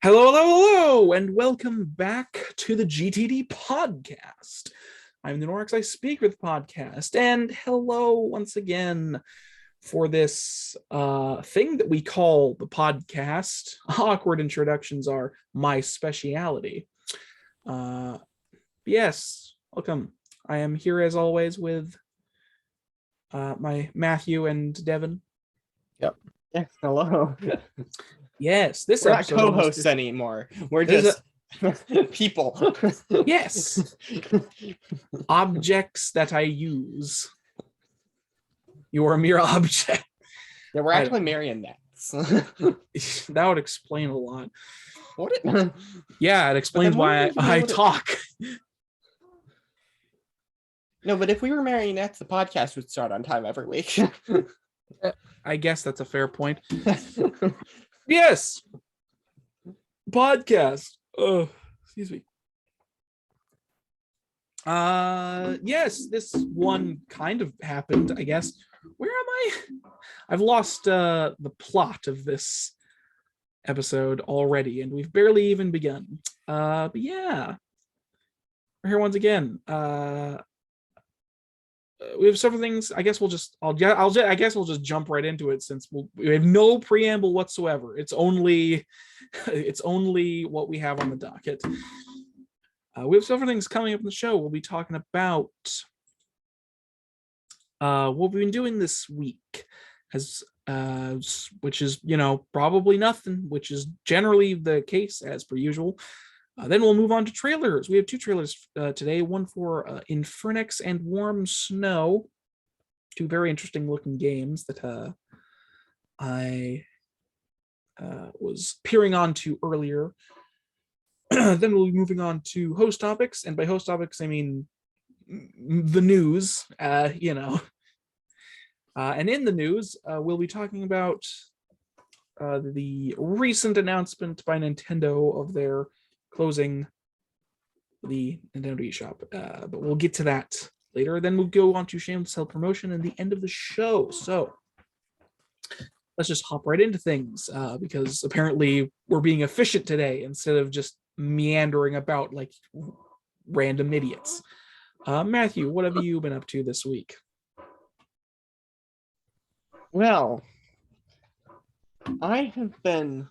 Hello, hello, hello, and welcome back to the GTD Podcast. I'm the Norix I Speak With podcast, and hello once again for this thing that we call the podcast. Awkward introductions are my speciality. Yes, welcome. I am here as always with my Matthew and Devin. Yep. Yes, hello. Yes, this We're not episode co-hosts anymore. We're just people. Yes. Objects that I use. You are a mere object. Yeah, we're actually marionettes. That would explain a lot. Would it? Yeah, it explains why I talk. No, but if we were marionettes, the podcast would start on time every week. I guess that's a fair point. Yes. Podcast. Oh, excuse me. Yes, this one kind of happened, I guess. Where am I? I've lost the plot of this episode already, and we've barely even begun. But yeah. We're here once again. We have several things. I guess we'll just jump right into it since we have no preamble whatsoever. It's only what we have on the docket. We have several things coming up in the show. We'll be talking about what we've been doing this week, which is probably nothing, which is generally the case as per usual. Then we'll move on to trailers. We have two trailers today, one for Infernax and Warm Snow, two very interesting looking games that I was peering onto earlier. Then we'll be moving on to host topics, and by host topics I mean the news, and in the news we'll be talking about the recent announcement by Nintendo of their closing the Nintendo eShop, but we'll get to that later. Then we'll go on to shameless self-promotion and the end of the show. So let's just hop right into things, because apparently we're being efficient today instead of just meandering about like random idiots. Matthew, what have you been up to this week? Well, I have been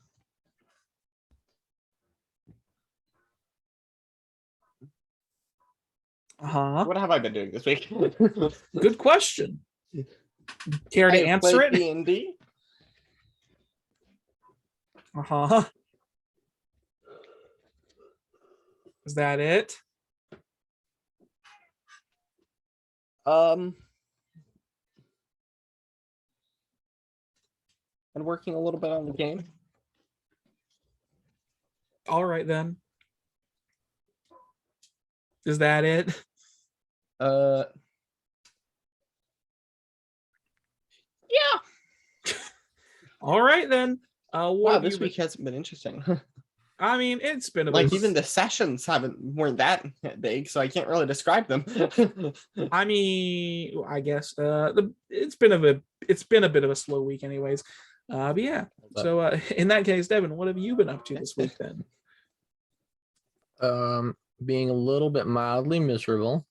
What have I been doing this week? Good question. Care to answer it? D&D. Is that it? And working a little bit on the game. All right then. Is that it? Yeah. All right then. Wow, this week hasn't been interesting. I mean, it's been even the sessions weren't that big, so I can't really describe them. I mean, I guess it's been a bit of a slow week, anyways. But yeah. So in that case, Devin, what have you been up to this week then? Being a little bit mildly miserable.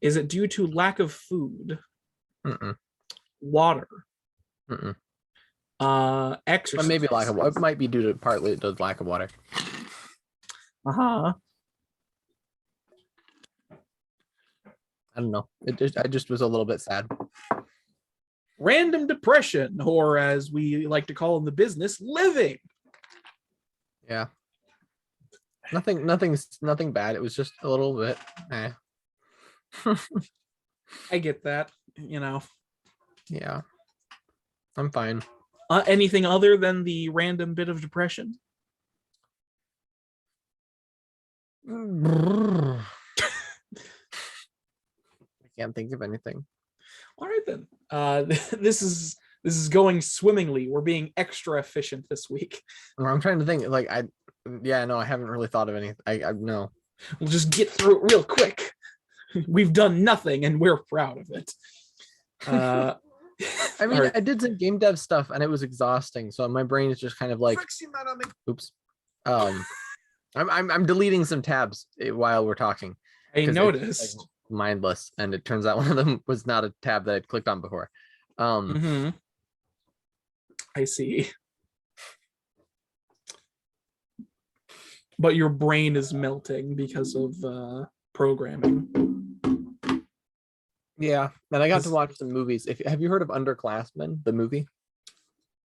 Is it due to lack of food? Mm-mm. Water? Mm-mm. Exercise? Or maybe lack of water. It might be due to partly the lack of water. I don't know. I just was a little bit sad. Random depression, or as we like to call in the business, living. Yeah. Nothing bad. It was just a little bit. I get that, Yeah. I'm fine. Anything other than the random bit of depression? I can't think of anything. All right then. This is going swimmingly. We're being extra efficient this week. I'm trying to think. I haven't really thought of anything. I no. We'll just get through it real quick. We've done nothing, and we're proud of it. I mean, Alright. I did some game dev stuff and it was exhausting. So my brain is just kind of like, oops. I'm deleting some tabs while we're talking. I 'cause it's, noticed. like, mindless, and it turns out one of them was not a tab that I'd clicked on before. Mhm. I see. But your brain is melting because of programming. Yeah, and I got to Is- watch some movies. Have you heard of Underclassmen, the movie?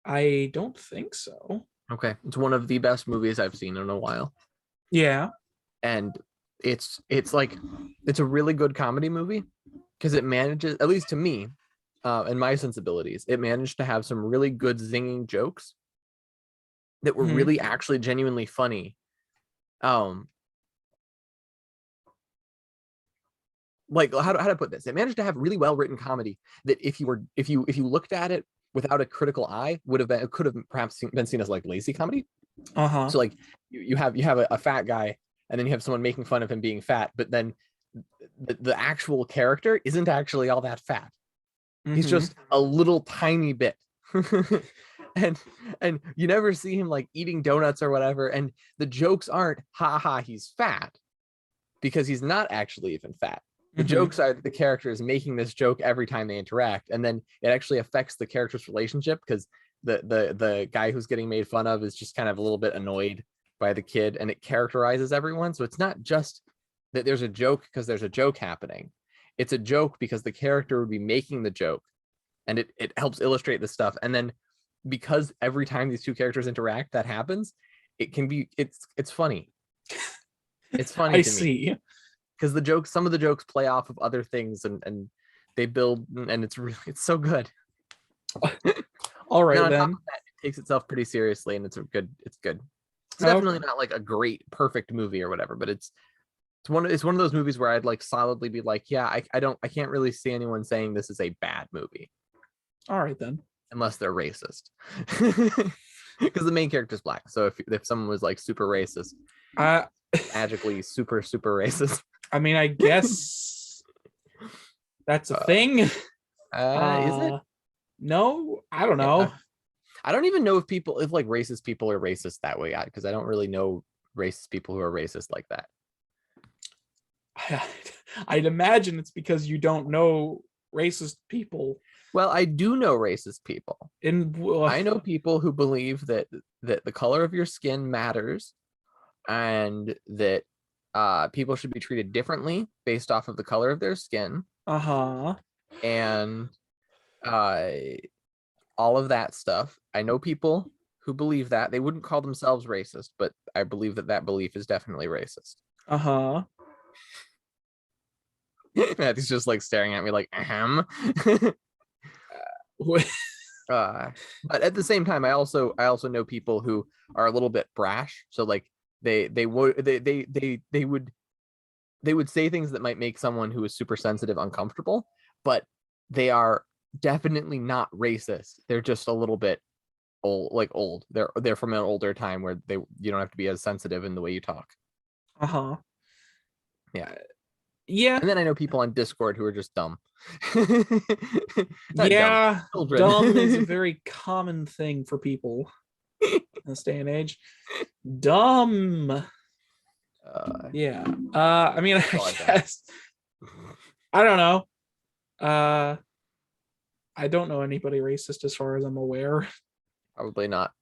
I don't think so. Okay, it's one of the best movies I've seen in a while, Yeah. and it's like it's a really good comedy movie because it manages, at least to me, and my sensibilities, it managed to have some really good zinging jokes that were Mhm. really actually genuinely funny. Like how to put this? It managed to have really well written comedy that if you looked at it without a critical eye could have perhaps been seen as like lazy comedy. Uh-huh. So like you have a fat guy and then you have someone making fun of him being fat, but then the actual character isn't actually all that fat. He's Mhm. just a little tiny bit. and you never see him like eating donuts or whatever, and the jokes aren't ha ha he's fat, because he's not actually even fat. The Mhm. jokes are the character is making this joke every time they interact, and then it actually affects the character's relationship because the guy who's getting made fun of is just kind of a little bit annoyed by the kid, and it characterizes everyone. So it's not just that there's a joke because there's a joke happening. It's a joke because the character would be making the joke, and it helps illustrate the stuff. And then because every time these two characters interact, that happens, it's funny. It's funny I to me see. because some of the jokes play off of other things, and they build, and it's so good. All And right on top then. of that, it takes itself pretty seriously, and it's good. It's Okay. definitely not like a great perfect movie or whatever, but it's one of those movies where I'd like solidly be like, yeah, I can't really see anyone saying this is a bad movie All right then. unless they're racist. Because the main character's black. So if someone was like super racist, Uh magically super racist. I mean, I guess that's a thing. Is it? No, I don't Yeah. know. I don't even know if like racist people are racist that way, because I don't really know racist people who are racist like that. I'd imagine it's because you don't know racist people. Well, I do know racist people. I know people who believe that the color of your skin matters, and that people should be treated differently based off of the color of their skin, Uh-huh. and all of that stuff. I know people who believe that. They wouldn't call themselves racist, but I believe that belief is definitely racist. Uh-huh. He's just like staring at me like, ahem. But at the same time, I also know people who are a little bit brash. So like they would say things that might make someone who is super sensitive uncomfortable, but they are definitely not racist. They're just a little bit old. They're from an older time where you don't have to be as sensitive in the way you talk. Uh-huh. Yeah. Yeah. And then I know people on Discord who are just dumb. Not Yeah. dumb, Dumb is a very common thing for people in this day and age. Dumb. Yeah. I mean, all I I've got. guess I don't know. I don't know anybody racist as far as I'm aware. Probably not.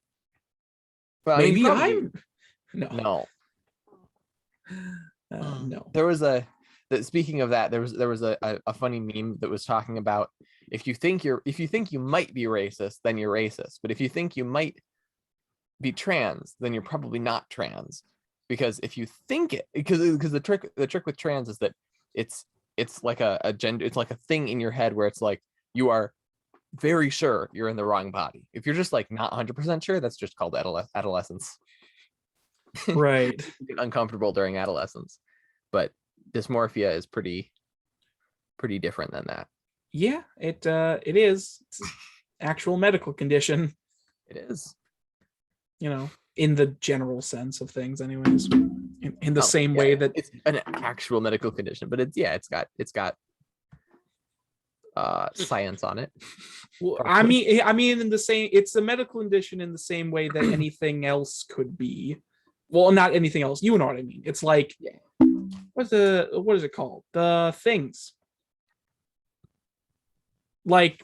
Well, I mean, Maybe probably- I'm no. No. There was speaking of that, there was a funny meme that was talking about if you think you might be racist, then you're racist. But if you think you might be trans, then you're probably not trans. Because if you think it, because the trick with trans is that it's like a gender, it's like a thing in your head where it's like you are very sure you're in the wrong body. If you're just like not 100% sure, that's just called adolescence. Right. You get uncomfortable during adolescence, but dysmorphia is pretty different than that. Yeah, it is. It's an actual medical condition, It is. you know, in the general sense of things, anyways. In the same Yeah, way that it's an actual medical condition, but it's got science on it. Well, I mean, in the same, it's a medical condition in the same way that anything else could be. Well, not anything else. You know what I mean? It's like, what is it called? The things. Like,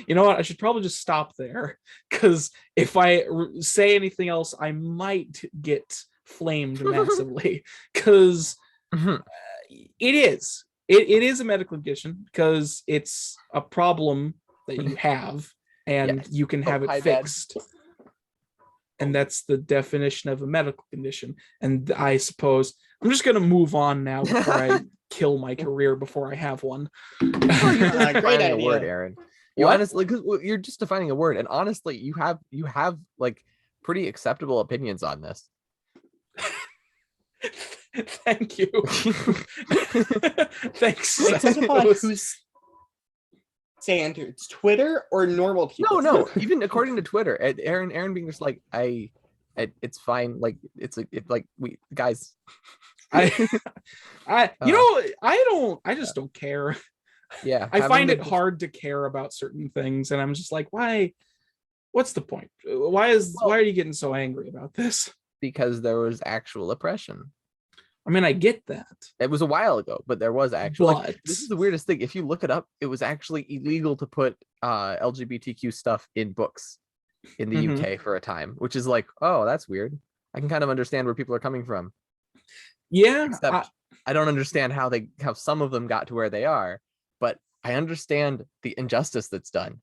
you know what? I should probably just stop there, because if I say anything else, I might get flamed massively. Because it is. It is a medical condition because it's a problem that you have and Yes. you can have it fixed. And that's the definition of a medical condition. And I suppose I'm just going to move on now before I kill my career before I have one. Well, you're just Great defining a idea. word, Aaron. You What? honestly, 'cause you're just defining a word, and honestly, you have like pretty acceptable opinions on this. Thank you. Thanks. It doesn't matter who's standards, Twitter or normal people. No, even according to Twitter, Aaron being just like, it's fine. Like it's like we guys. I just don't care. Yeah, I find it just- hard to care about certain things, and I'm just like, why? What's the point? Why are you getting so angry about this? because there was actual oppression. I mean, I get that. It was a while ago, but there was actually. But This is the weirdest thing. If you look it up, it was actually illegal to put LGBTQ stuff in books in the Mhm. UK for a time, which is like, oh, that's weird. I can kind of understand where people are coming from. yeah, Except I don't understand how some of them got to where they are, but I understand the injustice that's done.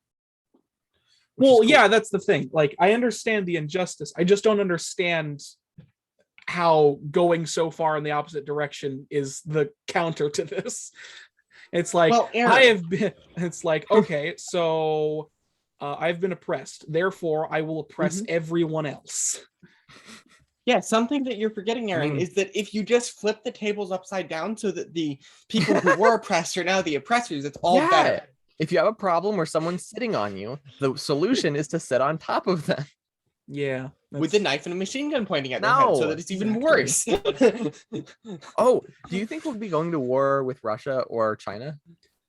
which is well, cool. yeah, that's the thing. Like, I understand the injustice. I just don't understand how going so far in the opposite direction is the counter to this. It's like, Well, Aaron. I have been. It's like, okay, so I've been oppressed. Therefore, I will oppress everyone else. Yeah, something that you're forgetting, Aaron, mean- is that if you just flip the tables upside down so that the people who were oppressed are now the oppressors, it's all better. If you have a problem where someone's sitting on you, the solution is to sit on top of them. Yeah, With a knife and a machine gun pointing at their head so No, that it's even exactly. worse. Oh, do you think we'll be going to war with Russia or China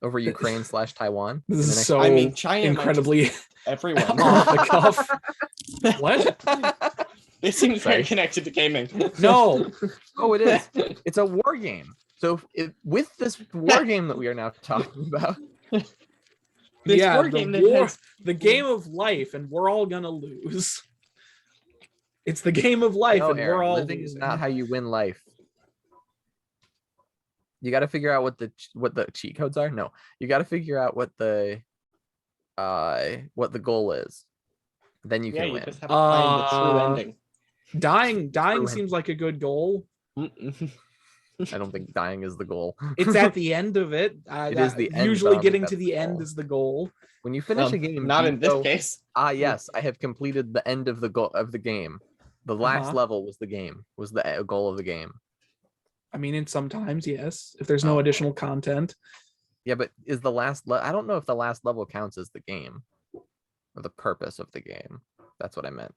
over Ukraine/Taiwan? This in the is next- so I mean, China might incredibly everyone. off the cuff. What? They seem Sorry. very connected to gaming. No. Oh, it is. It's a war game. So with this war game that we are now talking about, This Yeah, war the game that war- has The game of life, and we're all gonna lose. It's the game of life, no, and Aaron, we're all living is losing. not how you win life. You got to figure out what the cheat codes are. No, you got to figure out what the goal is. Then you yeah, can you win. just have to find the true ending. Dying True. seems like a good goal. I don't think dying is the goal. It's at the end of it. It is the end, but I usually don't think getting that's to the the end goal. is the goal. When you finish a game, Not you in this go, case. yes, I have completed the end of the goal of the game. The last Uh-huh. level was the game, was the goal of the game. I mean, and sometimes yes, if there's no Oh. additional content. Yeah, but is the last I don't know if the last level counts as the game or the purpose of the game. That's what I meant.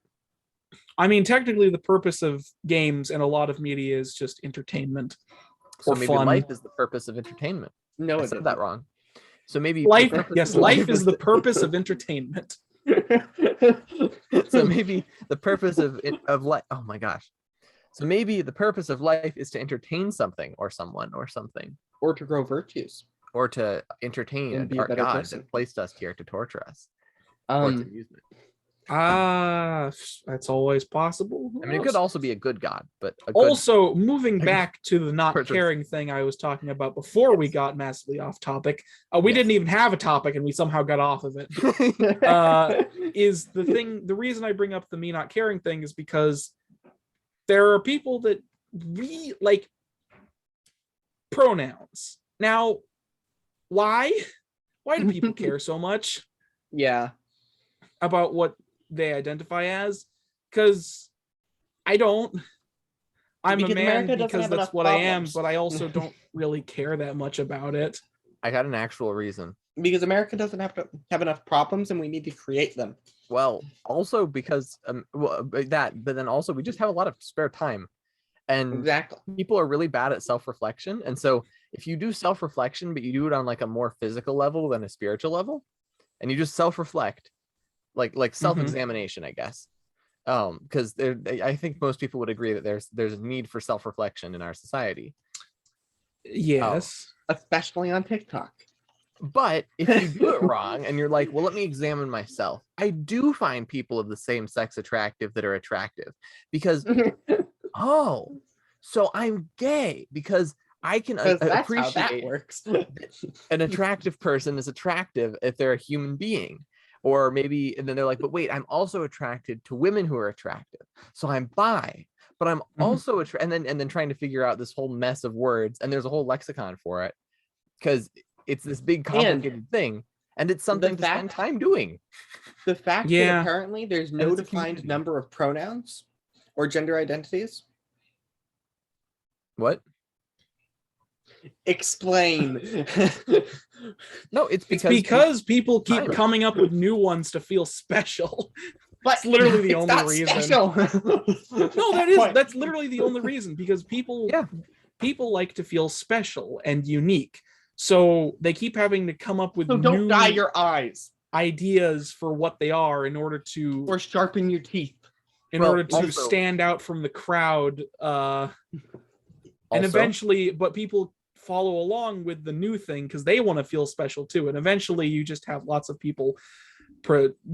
I mean, technically, the purpose of games and a lot of media is just entertainment. So Or maybe fun. life is the purpose of entertainment. No, I it said that wrong. So maybe the Life, purpose yes, of life is the purpose of entertainment. So maybe the purpose of life. Oh my gosh. So maybe the purpose of life is to entertain something or someone or something, or to grow virtues. or to entertain And be a our better God person. that placed us here to torture us. Or it's amusement. That's always possible. Who I mean, it knows? could also be a good God, but a good, Also, moving a back to the not purpose. caring thing I was talking about before we got massively off topic. We Yes. didn't even have a topic, and we somehow got off of it. Is the thing? The reason I bring up the me not caring thing is because there are people that like pronouns. Now, why? Why do people care so much Yeah. about what they identify as? Because I don't. I'm Because a man America doesn't because have that's enough what I am, problems. but I also don't really care that much about it. I got an actual reason. Because America doesn't have enough problems and we need to create them. Well, also because but then also we just have a lot of spare time, and Exactly. people are really bad at self-reflection, and so if you do self-reflection, but you do it on like a more physical level than a spiritual level, and you just self-reflect, like self-examination, I guess. Because I think most people would agree that there's a need for self-reflection in our society. Yes. Especially on TikTok. But if you do it wrong and you're like, well, let me examine myself, I do find people of the same sex attractive that are attractive because, oh, so I'm gay because I can That's how that appreciate works. an attractive person is attractive if they're a human being. Or maybe, and then they're like, but wait, I'm also attracted to women who are attractive. So I'm bi, but I'm also and then trying to figure out this whole mess of words. And there's a whole lexicon for it because it's this big complicated thing. And it's something to spend time doing. The fact that apparently there's no it's a defined community. number of pronouns or gender identities. What? Explain. No, it's because people keep coming up with new ones to feel special. But That's literally the it's only not reason. special. No, that's literally the only reason, because people like to feel special and unique. So they keep having to come up with So don't new dye your eyes ideas for what they are in order to or sharpen your teeth. In order to stand out from the crowd. And eventually, but people follow along with the new thing because they want to feel special too. And eventually you just have lots of people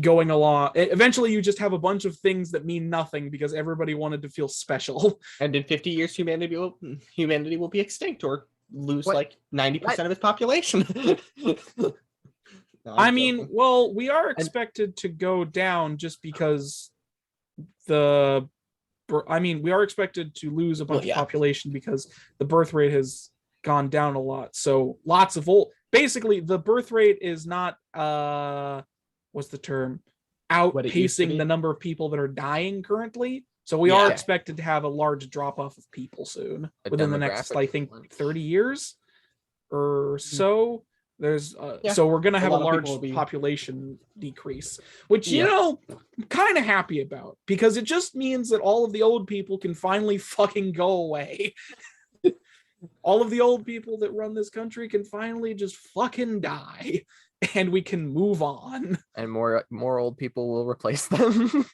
going along. Eventually you just have a bunch of things that mean nothing because everybody wanted to feel special. And in 50 years, humanity will be extinct or lose like 90% of its population. No, I mean, well, we are expected to go down just because we are expected to lose a bunch of population because the birth rate has gone down a lot. So lots of basically the birth rate is not what's the term, outpacing the number of people that are dying currently. So we are expected to have a large drop off of people soon within the next, I think, 30 years or so. There's so we're gonna have a large population decrease, which I'm kind of happy about because it just means that all of the old people can finally fucking go away. All of the old people that run this country can finally just fucking die, and we can move on. And more old people will replace them.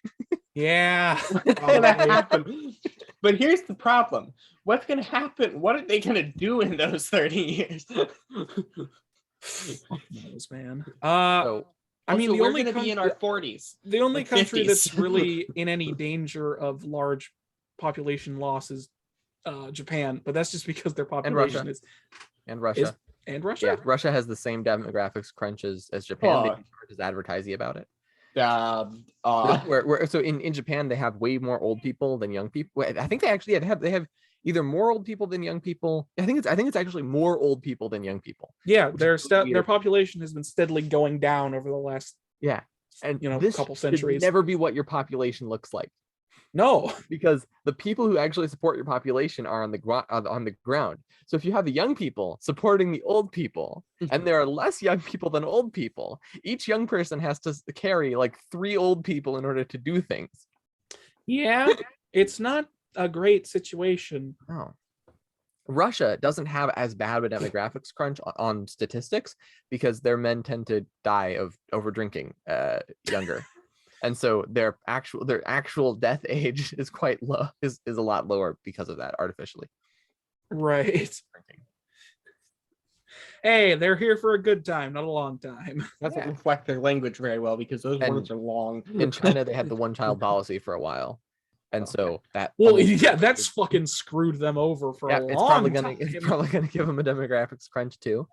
Yeah, it's gonna happen. But here's the problem: what's gonna happen? What are they gonna do in those 30 years? Fuck knows, man. I mean, the only country be in our 40s. The only country 50s. that's really in any danger of large population loss is Japan, but that's just because their population and Russia. Yeah, Russia has the same demographics crunch as Japan. They just advertising about it. So in Japan they have way more old people than young people. I think they actually have either more old people than young people. I think it's actually more old people than young people. Yeah, their population has been steadily going down over the last and this couple centuries. Should never be what your population looks like. No, because the people who actually support your population are on the ground. So if you have the young people supporting the old people, and there are less young people than old people, each young person has to carry like 3 old people in order to do things. Yeah, it's not a great situation. No. Russia doesn't have as bad of a demographics crunch on statistics because their men tend to die of over drinking younger. And so their actual death age is quite low, is a lot lower because of that artificially. Right. Hey, they're here for a good time, not a long time. Doesn't reflect their language very well because those words are long. In China, they had the one-child policy for a while. And so that that's fucking screwed them over for a long time. It's probably gonna give them a demographics crunch too.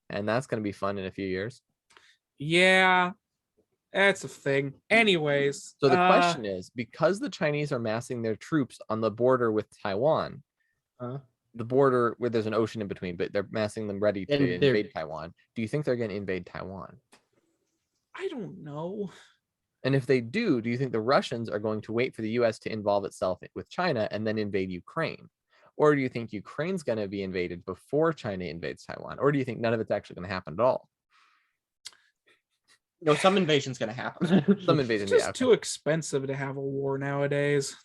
And that's gonna be fun in a few years. Yeah. That's a thing. Anyways. So the question is, because the Chinese are massing their troops on the border with Taiwan, the border where there's an ocean in between, but they're massing them ready to invade Taiwan. Do you think they're going to invade Taiwan? I don't know. And if they do you think the Russians are going to wait for the US to involve itself with China and then invade Ukraine? Or do you think Ukraine's going to be invaded before China invades Taiwan? Or do you think none of it's actually going to happen at all? No, some invasion's going to happen. It's just too expensive to have a war nowadays.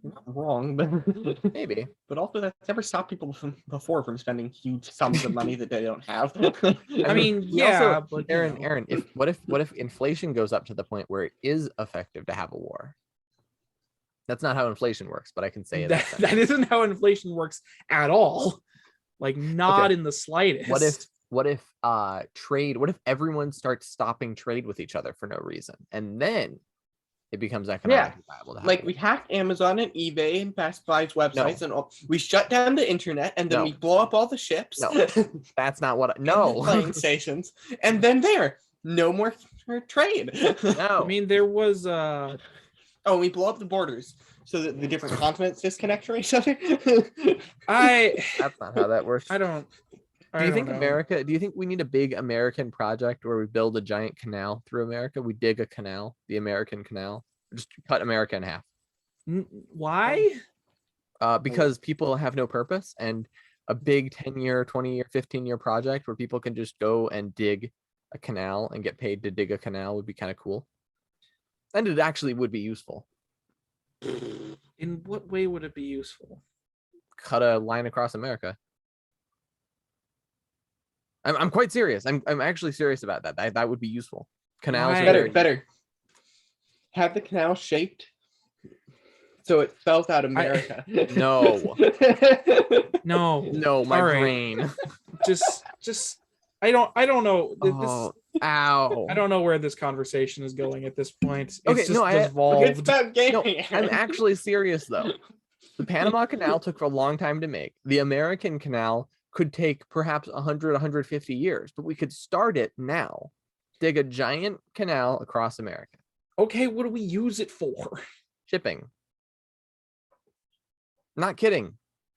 You're not wrong, but Maybe. But also, that's never stopped people from spending huge sums of money that they don't have. I mean, we yeah, also, but Aaron, if what if inflation goes up to the point where it is effective to have a war? That's not how inflation works, but I can say that, that. that isn't how inflation works at all. Like, not Okay. in the slightest. What if trade? What if everyone starts stopping trade with each other for no reason, and then it becomes economically viable to have Like a we war? hack Amazon and eBay and Best Buy's websites, and we shut down the internet, and then No. we blow up all the ships. No. That's not what. No. Plane stations, and then no more trade. No. I mean, there was we blow up the borders so that the different continents disconnect from each other. That's not how that works. I don't Do you think know. America? Do you think we need a big American project where we build a giant canal through America? We dig a canal, the American Canal, just cut America in half. Why? Because people have no purpose, and a big 10-year, 20-year, 15-year project where people can just go and dig a canal and get paid to dig a canal would be kind of cool. And it actually would be useful. In what way would it be useful? Cut a line across America. I'm quite serious. I'm actually serious about that. That would be useful. Canals Why? are better, very better. Have the canal shaped so it spells out America. No. No. No, my All right. brain. just I don't know. Oh, ow. I don't know where this conversation is going at this point. It's Okay, just no, It's devolved. about No, gaming. I'm actually serious though. The Panama Canal took a long time to make. The American Canal could take perhaps 100, 150 years, but we could start it now. Dig a giant canal across America. Okay, what do we use it for? Shipping. Not kidding.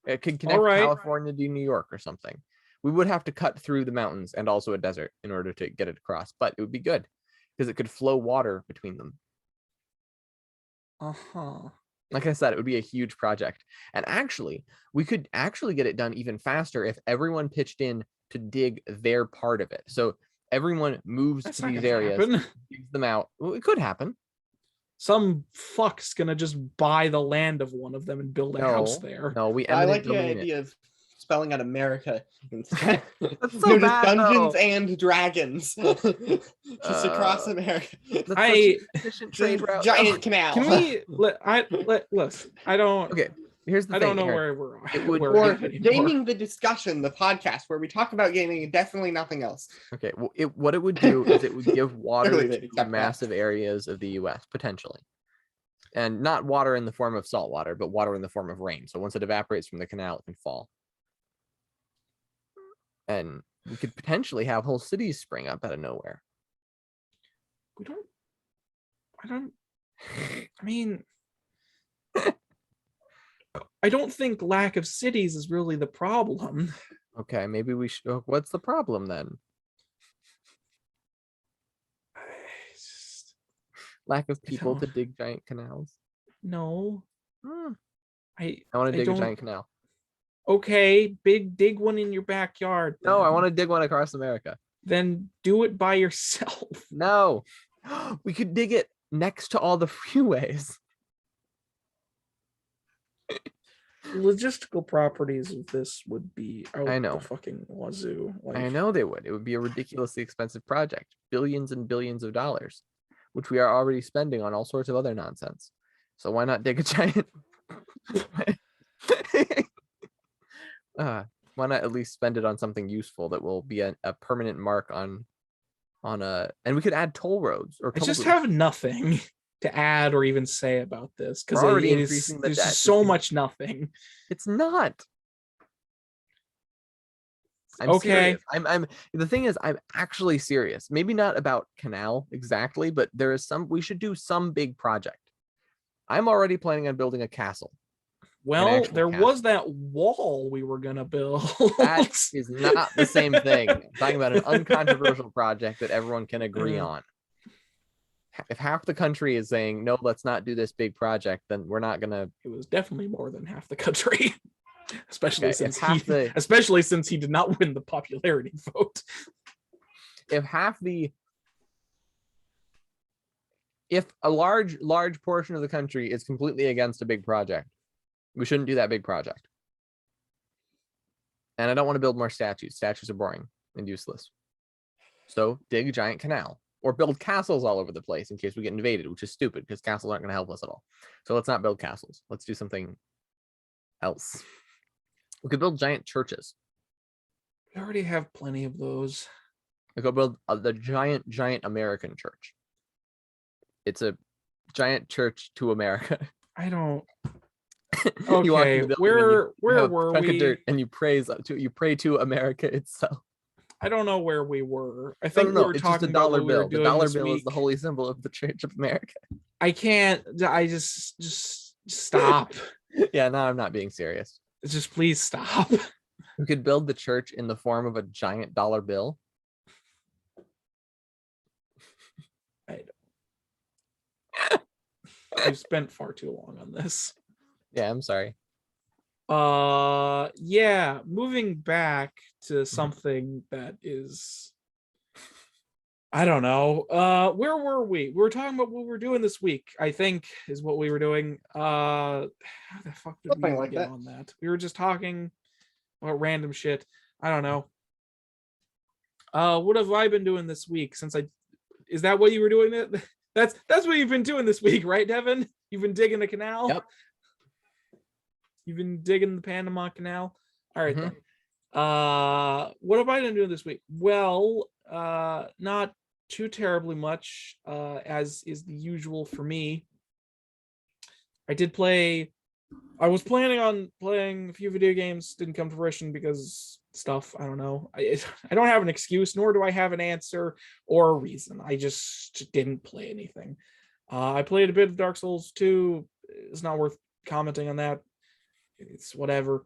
It could connect All right. California to New York or something. We would have to cut through the mountains and also a desert in order to get it across, but it would be good because it could flow water between them. Uh-huh. Like I said, it would be a huge project. And actually, we could actually get it done even faster if everyone pitched in to dig their part of it. So everyone moves That's to not these gonna areas, happen. digs them out. Well, it could happen. Some fuck's gonna just buy the land of one of them and build a house there. No, we I like eminent the domain it. idea of spelling out America instead. That's so No, just bad, Dungeons though. and Dragons. Just across America. That's such I- an efficient trade Just route. giant canal. Can we listen? I don't Okay, here's the I thing. don't know Aaron. where we're It would- we're Or at anymore. gaming the discussion, the podcast where we talk about gaming and definitely nothing else. Okay, well, what it would do is it would give water Clearly they to accept that. massive areas of the U.S. potentially, and not water in the form of salt water, but water in the form of rain. So once it evaporates from the canal, it can fall, and we could potentially have whole cities spring up out of nowhere. I mean, I don't think lack of cities is really the problem. Okay, maybe we should. What's the problem then? Lack of people to don't- dig giant canals. No, Hmm, I I want to dig a don't- giant canal. Okay, dig one in your backyard. No, I then. want to dig one across America. Then do it by yourself. No, we could dig it next to all the freeways. Logistical properties of this would be out I know. the fucking wazoo. I know they would. It would be a ridiculously expensive project, billions and billions of dollars, which we are already spending on all sorts of other nonsense. So why not dig a giant? Why not at least spend it on something useful that will be a permanent mark on a, and we could add toll roads or I toll just booths. have nothing to add or even say about this because We're already it is increasing the there's debt. just so much nothing. It's not. I'm Okay. serious. I'm the thing is I'm actually serious. Maybe not about canal exactly, but we should do some big project. I'm already planning on building a castle. Well, actual there castle. was that wall we were gonna build. That is not the same thing. I'm talking about an uncontroversial project that everyone can agree on. If half the country is saying no, let's not do this big project, then we're not gonna. It was definitely more than half the country. Especially Okay, since if since he did not win the popularity vote. If half the if a large portion of the country is completely against a big project, we shouldn't do that big project. And I don't want to build more statues. Statues are boring and useless. So dig a giant canal or build castles all over the place in case we get invaded, which is stupid because castles aren't going to help us at all. So let's not build castles. Let's do something else. We could build giant churches. We already have plenty of those. We could build the giant American church. It's a giant church to America. I don't. You walk in Okay, the building where and you have a were chunk of we? dirt and you pray to America itself. I don't know where we were. I think we No, were it's just talking a dollar about what we were bill. The doing dollar this bill is week. the holy symbol of the Church of America. I can't. I just stop. Yeah, now I'm not being serious. Just please stop. We could build the church in the form of a giant dollar bill. We've spent far too long on this. Yeah, I'm sorry. Yeah, moving back to something that is, I don't know. Where were we? We were talking about what we were doing this week, I think is what we were doing. How the fuck did we Something like get that. on that? We were just talking about random shit. I don't know. What have I been doing this week is that what you were doing? That's what you've been doing this week, right, Devin? You've been digging the canal? Yep. You've been digging the Panama Canal? All right, Mhm. then. What have I been doing this week? Well, not too terribly much, as is the usual for me. I was planning on playing a few video games, didn't come to fruition because stuff, I don't know. I don't have an excuse, nor do I have an answer or a reason. I just didn't play anything. I played a bit of Dark Souls 2. It's not worth commenting on that. It's whatever.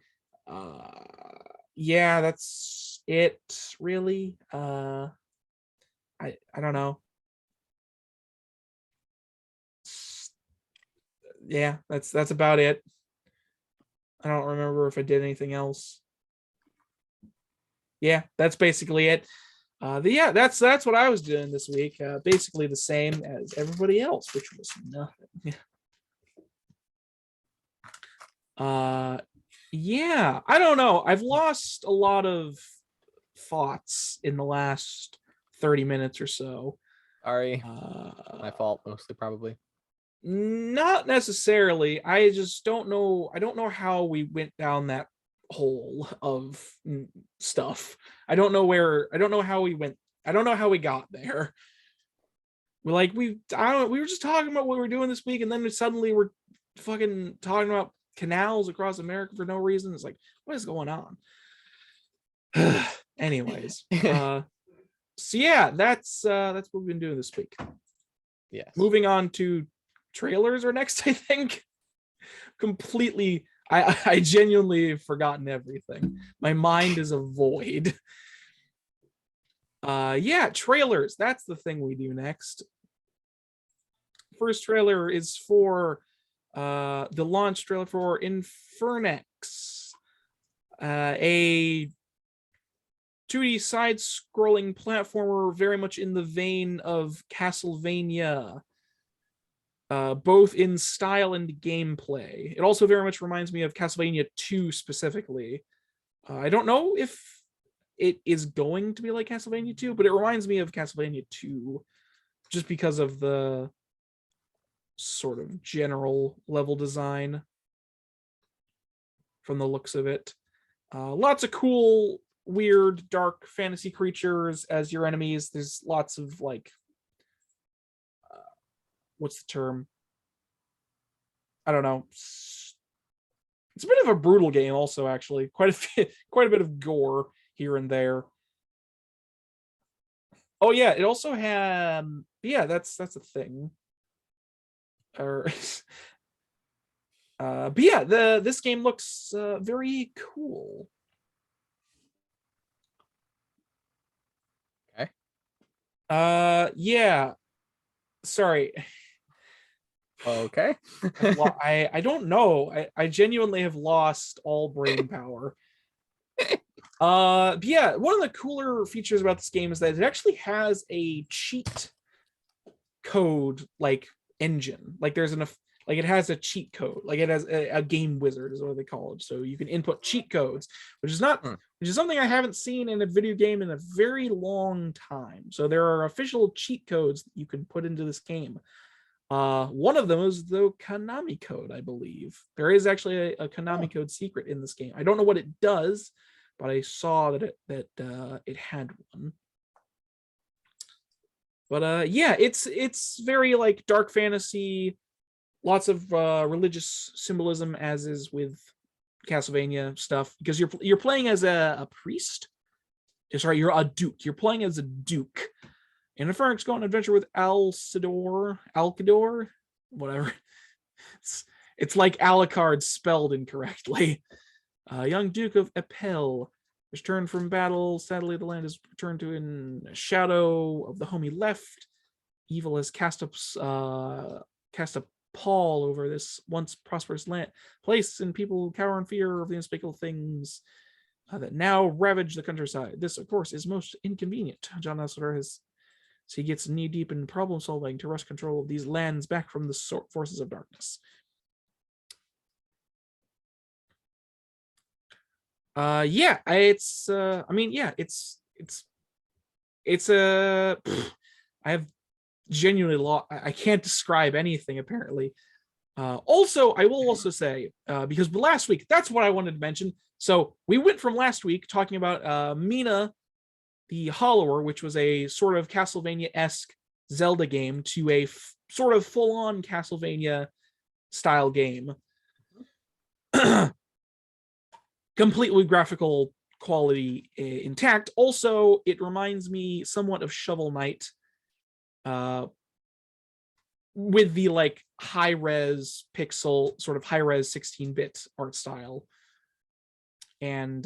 Yeah, that's it, really. I don't know. Yeah, that's about it. I don't remember if I did anything else. Yeah, that's basically it. Yeah, that's what I was doing this week. Basically the same as everybody else, which was nothing. Yeah, I don't know. I've lost a lot of thoughts in the last 30 minutes or so. Sorry. My fault, mostly, probably. Not necessarily. I just don't know. I don't know how we went down that hole of stuff. I don't know how we went. I don't know how we got there. We were just talking about what we were doing this week, and then suddenly we're fucking talking about canals across America for no reason. It's like, what is going on? Anyways, so yeah, that's what we've been doing this week. Yes. Moving on to trailers are next, I think. Completely, I genuinely have forgotten everything. My mind is a void. Yeah, trailers. That's the thing we do next. First trailer is for the launch trailer for Infernax, a 2D side-scrolling platformer very much in the vein of Castlevania, both in style and gameplay. It also very much reminds me of Castlevania 2 specifically. I don't know if it is going to be like Castlevania 2, but it reminds me of Castlevania 2 just because of the sort of general level design from the looks of it. Lots of cool, weird, dark fantasy creatures as your enemies. There's lots of like, what's the term? I don't know. It's a bit of a brutal game also, actually. Quite a bit of gore here and there. Oh yeah, it also had, yeah, that's a thing. Or but yeah, this game looks very cool. Okay. Yeah. Sorry. Okay. I don't know. I genuinely have lost all brain power. But yeah, one of the cooler features about this game is that it actually has a cheat code like engine. Like there's like it has a cheat code. Like it has a game wizard is what they call it. So you can input cheat codes, which is something I haven't seen in a video game in a very long time. So there are official cheat codes that you can put into this game. One of them is the Konami code, I believe. There is actually a Konami code secret in this game. I don't know what it does, but I saw that it had one. But yeah, it's very like dark fantasy, lots of religious symbolism, as is with Castlevania stuff, because you're playing as a priest. Sorry, you're a duke. You're playing as a duke. And Infernax go on an adventure with Alcador, whatever. It's like Alucard spelled incorrectly. Young Duke of Epel returned from battle. Sadly, the land is returned to in a shadow of the home he left. Evil has cast a pall over this once prosperous land, place, and people cower in fear of the unspeakable things that now ravage the countryside. This, of course, is most inconvenient. John Lasseter he gets knee deep in problem solving to wrest control of these lands back from the forces of darkness. Yeah, it's I have genuinely I can't describe anything apparently. Also, I will also say, because last week, that's what I wanted to mention. So we went from last week talking about Mina the Hollower, which was a sort of Castlevania-esque Zelda game, to a sort of full-on Castlevania style game. Complete with graphical quality intact. Also, it reminds me somewhat of Shovel Knight, with the like high-res pixel, sort of high-res 16-bit art style. And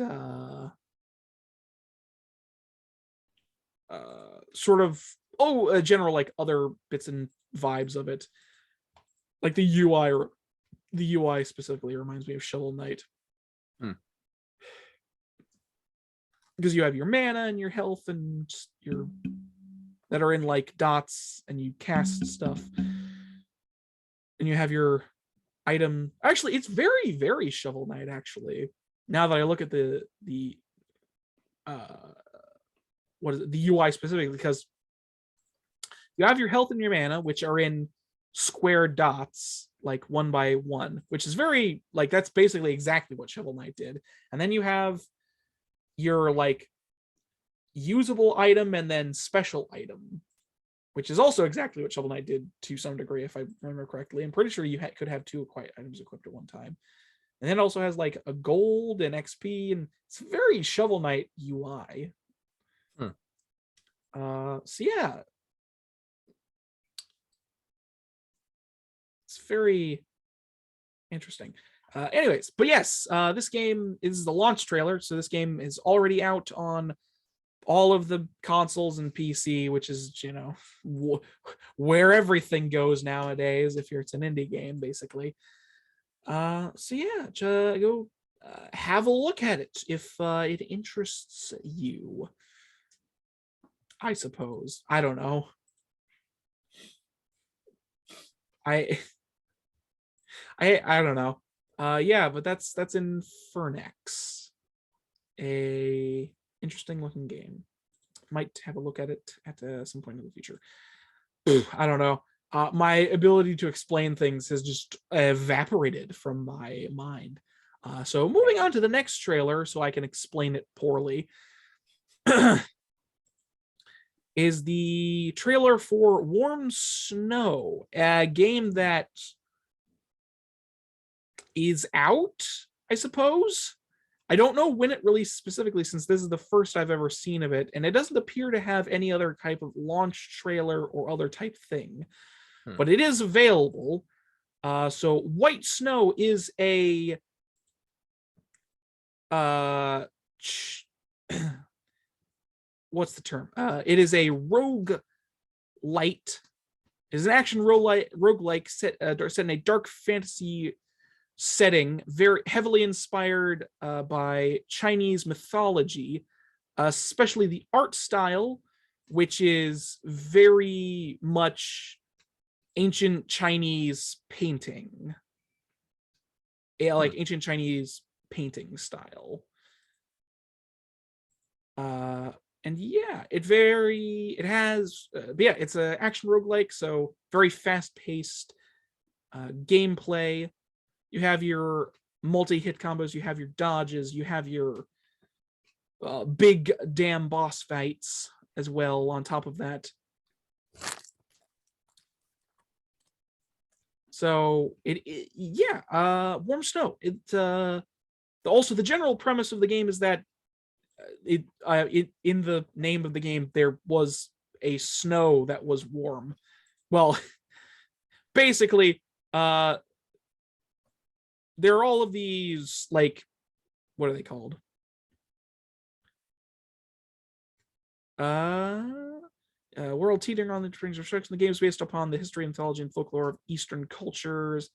sort of general like other bits and vibes of it, like the UI specifically reminds me of Shovel Knight, because you have your mana and your health and your that are in like dots, and you cast stuff, and you have your item. Actually, it's very, very Shovel Knight. Actually, now that I look at the what is it, the UI specifically, because you have your health and your mana, which are in square dots, like 1 by 1, which is very like, that's basically exactly what Shovel Knight did. And then you have your like usable item and then special item, which is also exactly what Shovel Knight did to some degree, if I remember correctly. I'm pretty sure you could have 2 items equipped at one time. And then it also has like a gold and XP, and it's very Shovel Knight UI. So yeah, it's very interesting. Anyways, but yes, this game is the launch trailer, so this game is already out on all of the consoles and PC, which is, you know, where everything goes nowadays if it's an indie game, basically. So yeah, go have a look at it if it interests you, I suppose. I don't know. I don't know. Yeah, but that's Infernax. A interesting looking game. Might have a look at it at some point in the future. I don't know. My ability to explain things has just evaporated from my mind. So moving on to the next trailer, so I can explain it poorly, is the trailer for Warm Snow, a game that is out, I suppose. I don't know when it released specifically, since this is the first I've ever seen of it, and it doesn't appear to have any other type of launch trailer or other type thing, but it is available. So White Snow is a what's the term? It is a roguelite. It is an action roguelike set in a dark fantasy setting, very heavily inspired by Chinese mythology, especially the art style, which is very much ancient Chinese painting. Yeah, like ancient Chinese painting style. And yeah, it's an action roguelike, so very fast-paced gameplay. You have your multi-hit combos, you have your dodges, you have your big damn boss fights as well on top of that. So Warm Snow. Also the general premise of the game is that in the name of the game there was a snow that was warm. Well, basically, there are all of these, like, what are they called? World teetering on the strings of restriction. The game is based upon the history, mythology, and folklore of Eastern cultures.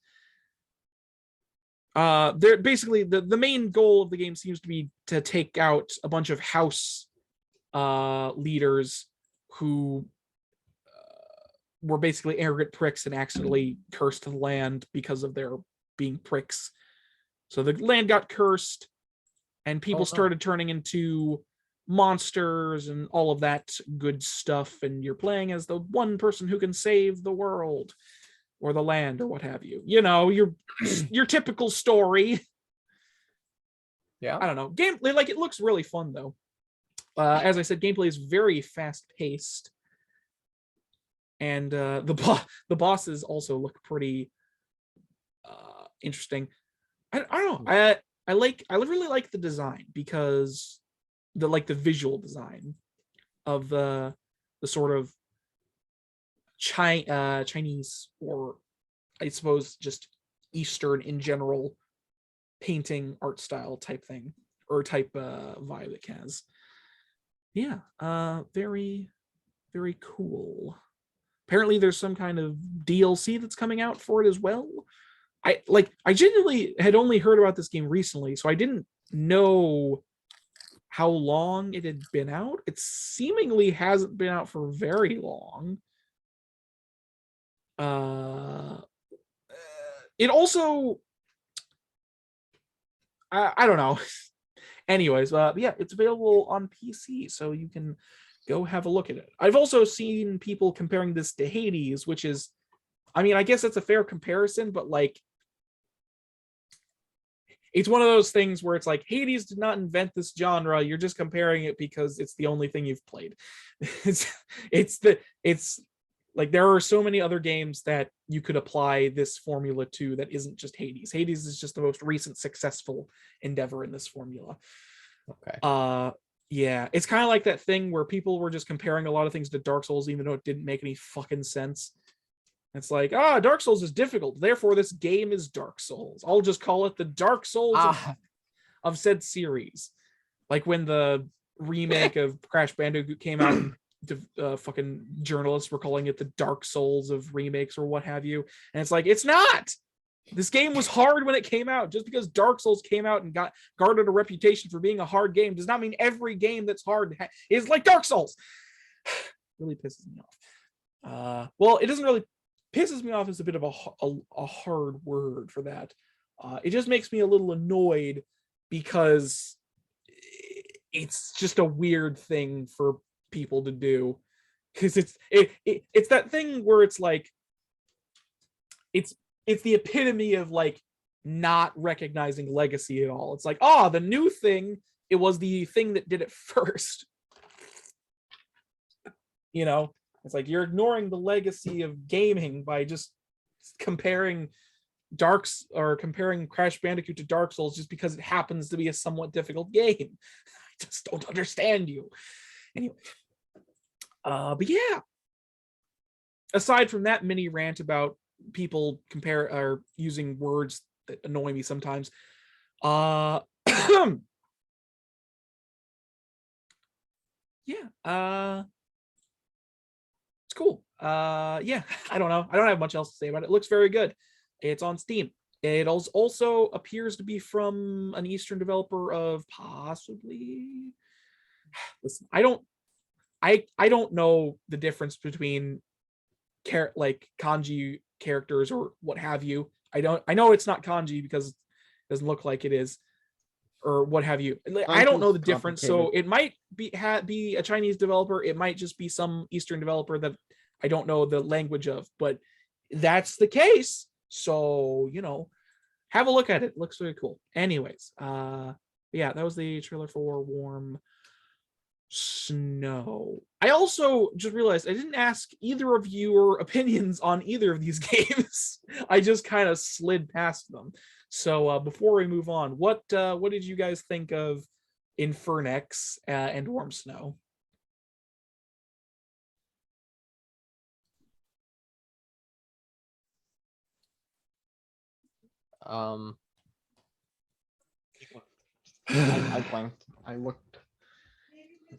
They're basically the main goal of the game seems to be to take out a bunch of house leaders who were basically arrogant pricks and accidentally cursed the land because of their being pricks. So the land got cursed, and people started turning into monsters and all of that good stuff. And you're playing as the one person who can save the world or the land or what have you. You know, your typical story. Yeah. I don't know. Gameplay, like, it looks really fun though. As I said, gameplay is very fast paced. And the bosses also look pretty interesting. I don't know. I really like the design, because the visual design of the sort of Chinese, or I suppose just Eastern in general, painting art style type thing, or type vibe it has. Yeah, very, very cool. Apparently there's some kind of DLC that's coming out for it as well. I genuinely had only heard about this game recently, so I didn't know how long it had been out. It seemingly hasn't been out for very long. It also, I don't know. Anyways, yeah, it's available on PC, so you can go have a look at it. I've also seen people comparing this to Hades, which is, I mean, I guess that's a fair comparison, but like, it's one of those things where it's like, Hades did not invent this genre. You're just comparing it because it's the only thing you've played. It's like, there are so many other games that you could apply this formula to that isn't just Hades. Hades is just the most recent successful endeavor in this formula. Okay. Yeah, it's kind of like that thing where people were just comparing a lot of things to Dark Souls, even though it didn't make any fucking sense. It's like, Dark Souls is difficult, therefore this game is Dark Souls. I'll just call it the Dark Souls of said series. Like when the remake of Crash Bandicoot came out, and fucking journalists were calling it the Dark Souls of remakes or what have you. And it's like, it's not! This game was hard when it came out. Just because Dark Souls came out and garnered a reputation for being a hard game does not mean every game that's hard is like Dark Souls. Really pisses me off. Well, it doesn't really pisses me off is a bit of a hard word for that. It just makes me a little annoyed, because it's just a weird thing for people to do, because it's that thing where it's like, it's the epitome of like not recognizing legacy at all. It's like, the new thing, it was the thing that did it first. You know, it's like you're ignoring the legacy of gaming by just comparing comparing Crash Bandicoot to Dark Souls just because it happens to be a somewhat difficult game. I just don't understand you. Anyway, but yeah. Aside from that mini rant about people using words that annoy me sometimes, yeah, it's cool. Yeah, I don't know. I don't have much else to say about it. It looks very good. It's on Steam. It also appears to be from an Eastern developer of possibly. Listen, I don't know the difference between like kanji characters or what have you. I know it's not kanji because it doesn't look like it is, or what have you. I don't know the difference, so it might be a Chinese developer. It might just be some Eastern developer that I don't know the language of, but that's the case. So, have a look at it. It looks really cool. Anyways, yeah, that was the trailer for Warm Snow. I also just realized I didn't ask either of your opinions on either of these games. I just kind of slid past them. So before we move on, what did you guys think of Infernax and Warm Snow? I blanked. I looked.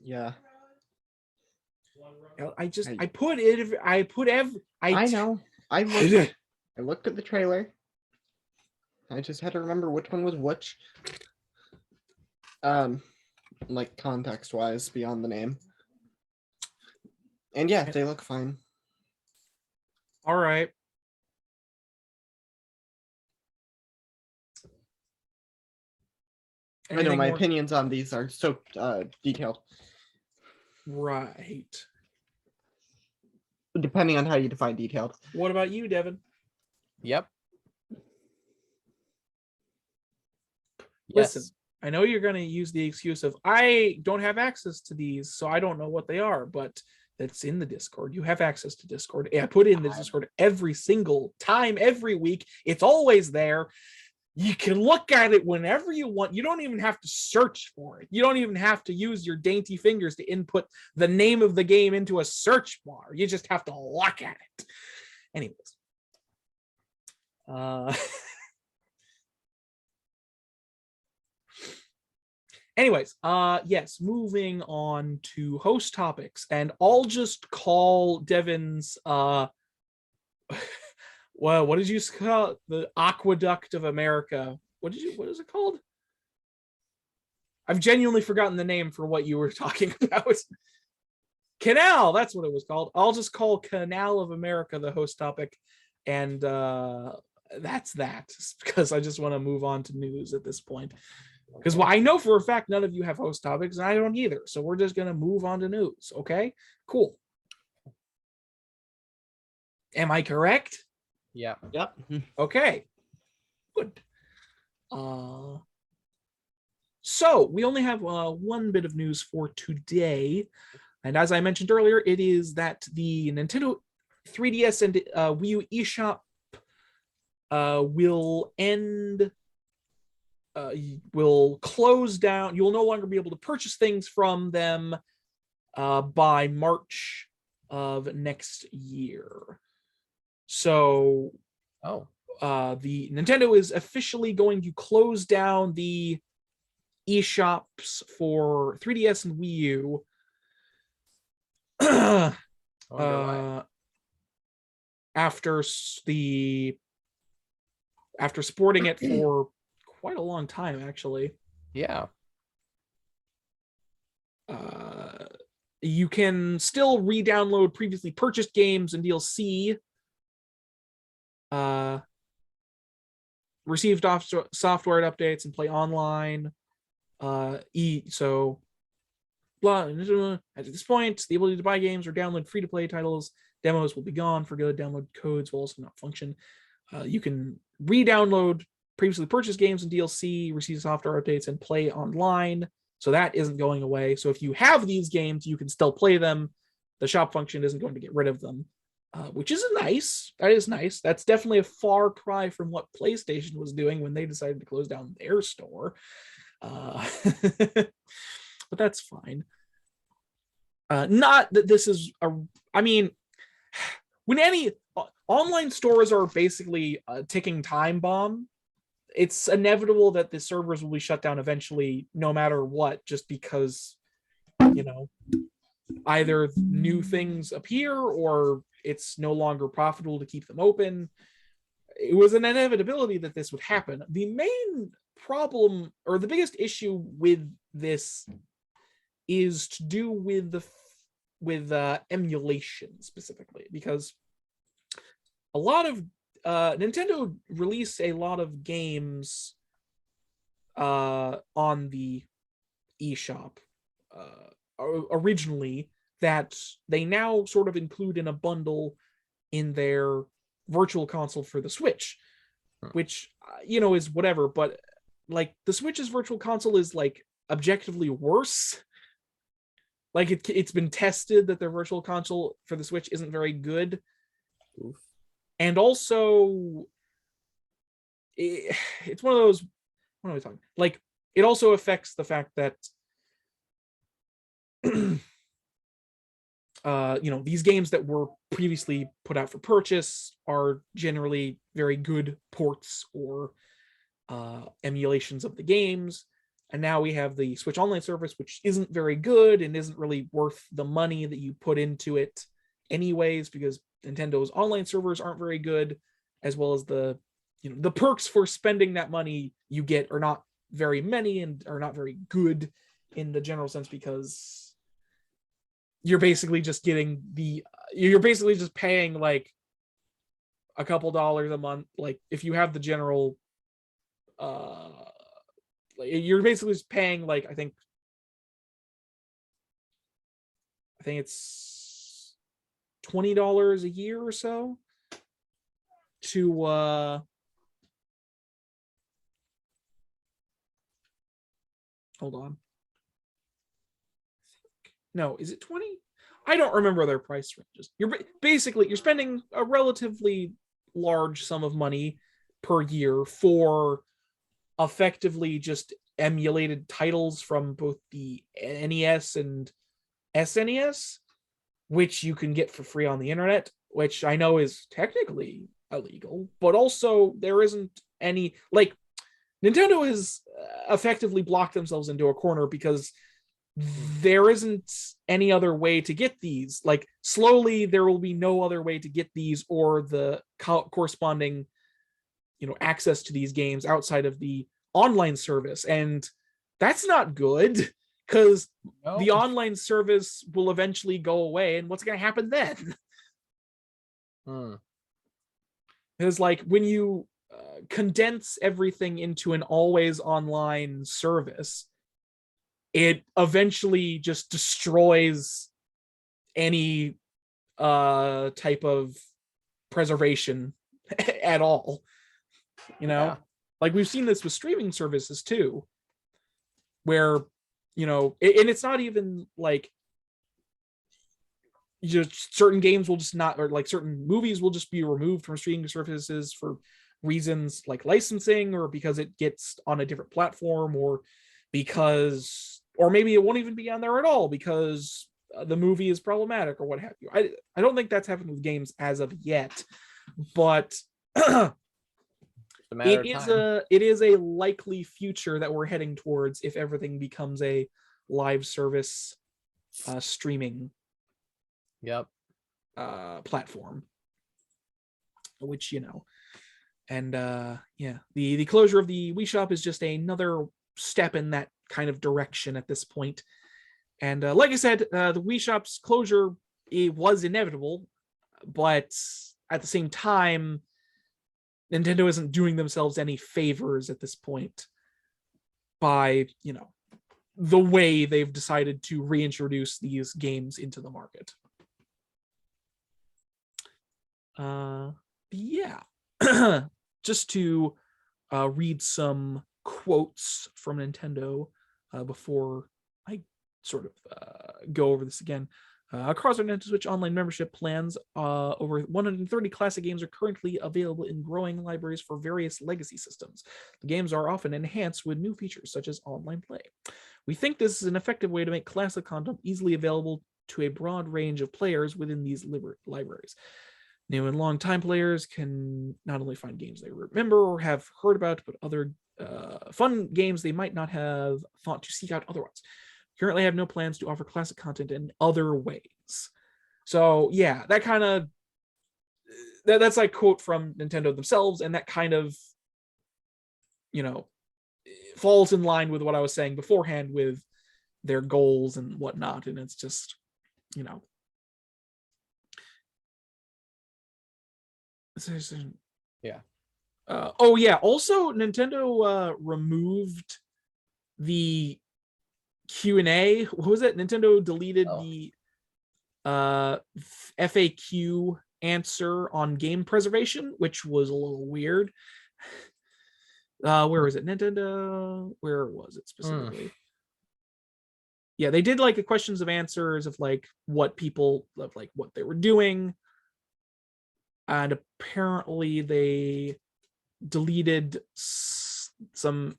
Yeah. I know. I looked at the trailer. I just had to remember which one was which. Like context wise beyond the name. And yeah, they look fine. All right. I know my opinions on these are so detailed. Right. Depending on how you define detailed. What about you, Devin? Yep. Listen, I know you're going to use the excuse of I don't have access to these, so I don't know what they are, but that's in the Discord. You have access to Discord. I put in the Discord every single time, every week. It's always there. You can look at it whenever you want. You don't even have to search for it. You don't even have to use your dainty fingers to input the name of the game into a search bar. You just have to look at it. Anyways. Yes, moving on to host topics, and I'll just call Devin's well, what did you call it? The Aqueduct of America? What is it called? I've genuinely forgotten the name for what you were talking about. Canal, that's what it was called. I'll just call Canal of America the host topic, and that's that, because I just want to move on to news at this point. Because I know for a fact none of you have host topics, and I don't either. So we're just going to move on to news. Okay, cool. Am I correct? Yeah. Yep. Okay, good. So we only have one bit of news for today. And as I mentioned earlier, it is that the Nintendo 3DS and Wii U eShop will end, will close down. You will no longer be able to purchase things from them by March of next year. So, the Nintendo is officially going to close down the eShops for 3DS and Wii U. After supporting it for quite a long time, actually. Yeah. You can still re-download previously purchased games and DLC. Receive software updates and play online. So blah. At this point, the ability to buy games or download free-to-play titles, demos will be gone for good. Download codes will also not function. You can re-download previously purchased games and DLC, receive software updates, and play online. So that isn't going away. So if you have these games, you can still play them. The shop function isn't going to get rid of them, which is nice. That is nice. That's definitely a far cry from what PlayStation was doing when they decided to close down their store. But that's fine. Not that this is when any online stores are basically a ticking time bomb, it's inevitable that the servers will be shut down eventually, no matter what, just because, either new things appear or it's no longer profitable to keep them open. It was an inevitability that this would happen. The main problem, or the biggest issue with this, is to do with emulation specifically, because a lot of Nintendo released a lot of games on the eShop originally that they now sort of include in a bundle in their virtual console for the Switch, which is whatever, but like the Switch's virtual console is like objectively worse. Like it's been tested that their virtual console for the Switch isn't very good. Oof. And also it's one of those, what am I talking? Like it also affects the fact that these games that were previously put out for purchase are generally very good ports or emulations of the games. And now we have the Switch Online service, which isn't very good and isn't really worth the money that you put into it anyways, because Nintendo's online servers aren't very good, as well as the perks for spending that money you get are not very many and are not very good in the general sense, because you're basically just paying like a couple dollars a month. Like if you have the general you're basically just paying like I think it's $20 a year or so to hold on. No, is it 20? I don't remember their price ranges. You're spending a relatively large sum of money per year for effectively just emulated titles from both the NES and SNES, which you can get for free on the internet, which I know is technically illegal, but also there isn't any, like, Nintendo has effectively blocked themselves into a corner because there isn't any other way to get these. Like, slowly there will be no other way to get these or the corresponding access to these games outside of the online service, and that's not good, because the online service will eventually go away, and what's going to happen then? Because like when you condense everything into an always online service, it eventually just destroys any type of preservation at all. Like we've seen this with streaming services too, where and it's not even like certain games will just not, or like certain movies will just be removed from streaming services for reasons like licensing, or because it gets on a different platform, or maybe it won't even be on there at all because the movie is problematic or what have you. I don't think that's happened with games as of yet, but it is a likely future that we're heading towards if everything becomes a live service streaming platform, which and the closure of the Wii Shop is just another step in that kind of direction at this point. And like I said, the Wii Shop's closure, it was inevitable, but at the same time, Nintendo isn't doing themselves any favors at this point by, the way they've decided to reintroduce these games into the market. Just to read some quotes from Nintendo before I sort of go over this again. Across our Nintendo Switch Online membership plans, over 130 classic games are currently available in growing libraries for various legacy systems. The games are often enhanced with new features such as online play. We think this is an effective way to make classic content easily available to a broad range of players within these libraries. New and long-time players can not only find games they remember or have heard about, but other fun games they might not have thought to seek out otherwise. Currently have no plans to offer classic content in other ways. So yeah, that kind of that's like quote from Nintendo themselves, and that kind of falls in line with what I was saying beforehand with their goals and whatnot. And it's just Yeah. Oh yeah. Also, Nintendo removed the Q&A. What was it? Nintendo deleted the FAQ answer on game preservation, which was a little weird. Where was it? Nintendo. Where was it specifically? Yeah, they did like a questions of answers of like what people of like what they were doing, and apparently they deleted some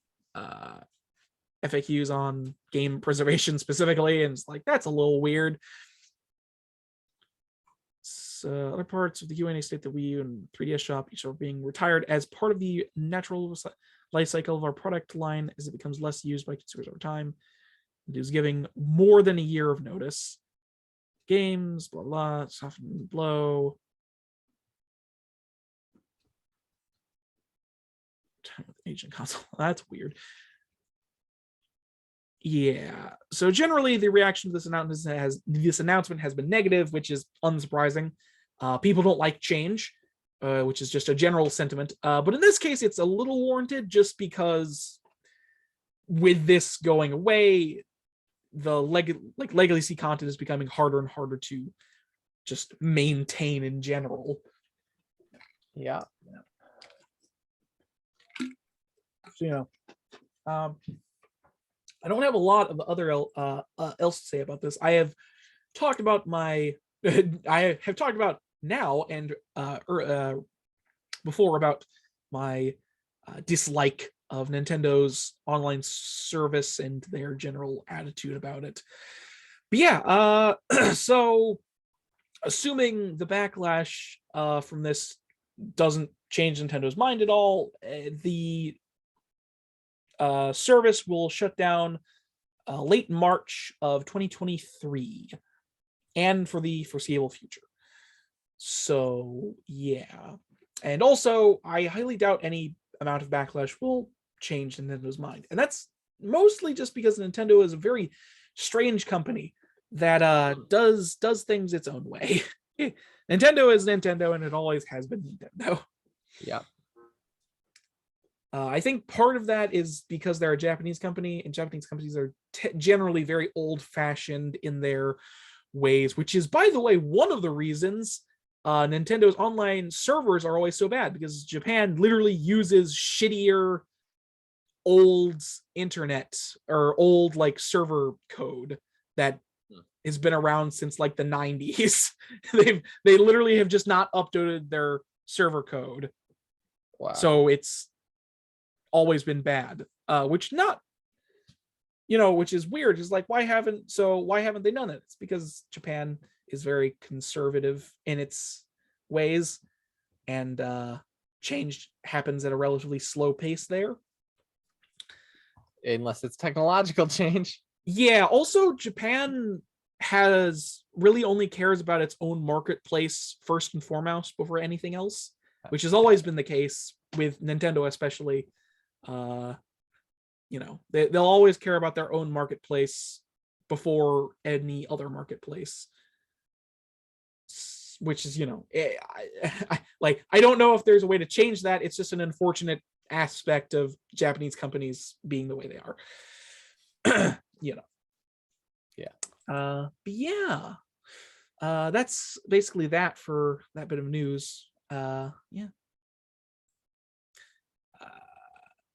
FAQs on game preservation specifically, and it's like that's a little weird. So other parts of the Q&A state that Wii U and 3DS shop each are being retired as part of the natural life cycle of our product line as it becomes less used by consumers over time. It is giving more than a year of notice. Games, blah blah, soften blow. Time with agent console. That's weird. Yeah. So generally, the reaction to this announcement has been negative, which is unsurprising. People don't like change, which is just a general sentiment. But in this case, it's a little warranted, just because with this going away, the legacy content is becoming harder and harder to just maintain in general. Yeah. So, I don't have a lot of other else to say about this. I have talked about I have talked about now and before about my dislike of Nintendo's online service and their general attitude about it. But yeah, so assuming the backlash from this doesn't change Nintendo's mind at all, the service will shut down late March of 2023 and for the foreseeable future. So yeah. And also, I highly doubt any amount of backlash will change Nintendo's mind. And that's mostly just because Nintendo is a very strange company that does things its own way. Nintendo is Nintendo, and it always has been Nintendo. Yeah. I think part of that is because they're a Japanese company, and Japanese companies are generally very old-fashioned in their ways, which is, by the way, one of the reasons Nintendo's online servers are always so bad, because Japan literally uses shittier old internet or old like server code that has been around since like the 90s. They literally have just not updated their server code. Wow. So it's always been bad, which is weird. Is like, why haven't they done it? It's because Japan is very conservative in its ways, and change happens at a relatively slow pace there. Unless it's technological change. Yeah. Also, Japan has really only cares about its own marketplace first and foremost before anything else, which has always been the case with Nintendo, especially. They'll always care about their own marketplace before any other marketplace, which is, I don't know if there's a way to change that. It's just an unfortunate aspect of Japanese companies being the way they are. Yeah. But yeah, that's basically that for that bit of news. Yeah.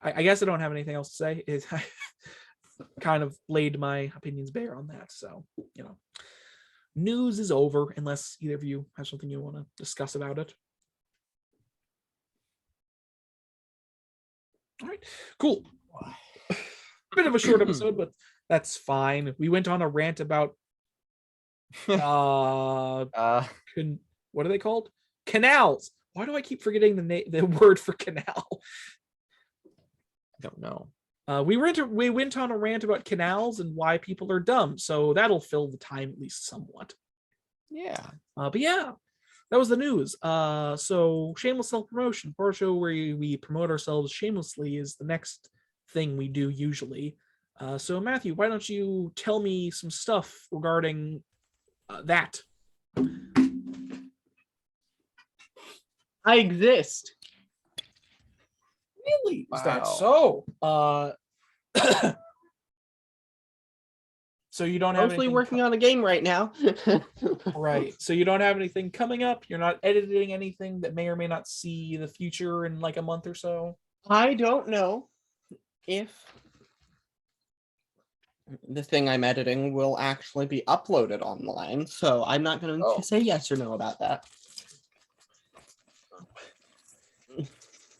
I guess I don't have anything else to say. I kind of laid my opinions bare on that. So, news is over unless either of you have something you want to discuss about it. All right, cool. A bit of a short episode, but that's fine. We went on a rant about what are they called? Canals. Why do I keep forgetting the word for canal? I don't know. We went on a rant about canals and why people are dumb, so that'll fill the time at least somewhat. Yeah. But yeah, that was the news. So shameless self-promotion. For a show where we promote ourselves shamelessly is the next thing we do usually. So Matthew, why don't you tell me some stuff regarding that? I exist. Really? Is that Wow. so? So you don't have Mostly anything working on a game right now. right. So you don't have anything coming up. You're not editing anything that may or may not see the future in like a month or so. I don't know if the thing I'm editing will actually be uploaded online, so I'm not going Oh. to say yes or no about that.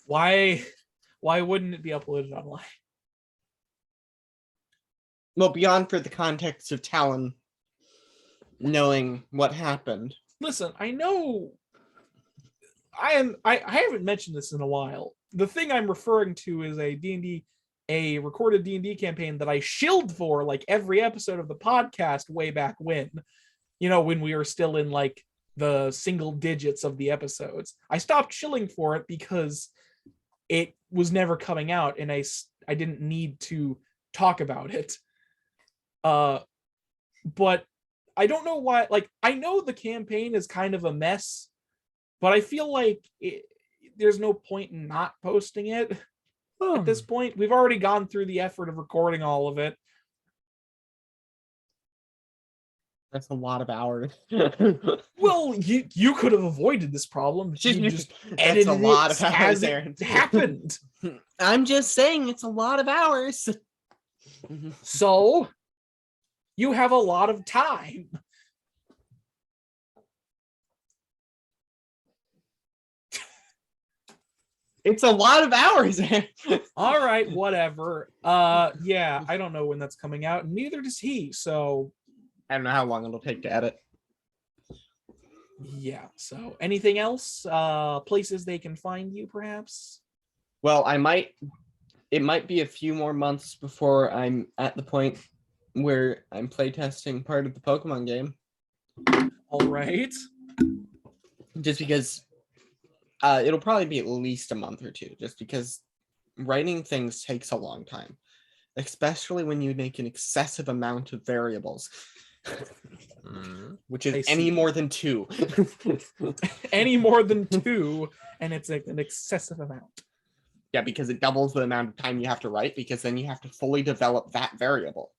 Why wouldn't it be uploaded online? Well, beyond for the context of Talon knowing what happened. Listen, I know I haven't mentioned this in a while. The thing I'm referring to is a D&D, a recorded D&D campaign that I shilled for like every episode of the podcast way back when. You know, when we were still in like the single digits of the episodes. I stopped shilling for it because it was never coming out and I didn't need to talk about it. But I don't know why, like, I know the campaign is kind of a mess, but I feel like there's no point in not posting it at this point. We've already gone through the effort of recording all of it. That's a lot of hours. Well, you could have avoided this problem if you just That's edited a lot it of hours, as Aaron. it happened. I'm just saying it's a lot of hours. So you have a lot of time. It's a lot of hours. All right, whatever. Yeah, I don't know when that's coming out, and neither does he. So I don't know how long it'll take to edit. yeah. So anything else? Places they can find you, perhaps? Well, it might be a few more months before I'm at the point where I'm playtesting part of the Pokemon game. All right. Just because it'll probably be at least a month or two, just because writing things takes a long time, especially when you make an excessive amount of variables, which is any more than 2. Any more than 2, and it's an excessive amount. Yeah, because it doubles the amount of time you have to write, because then you have to fully develop that variable.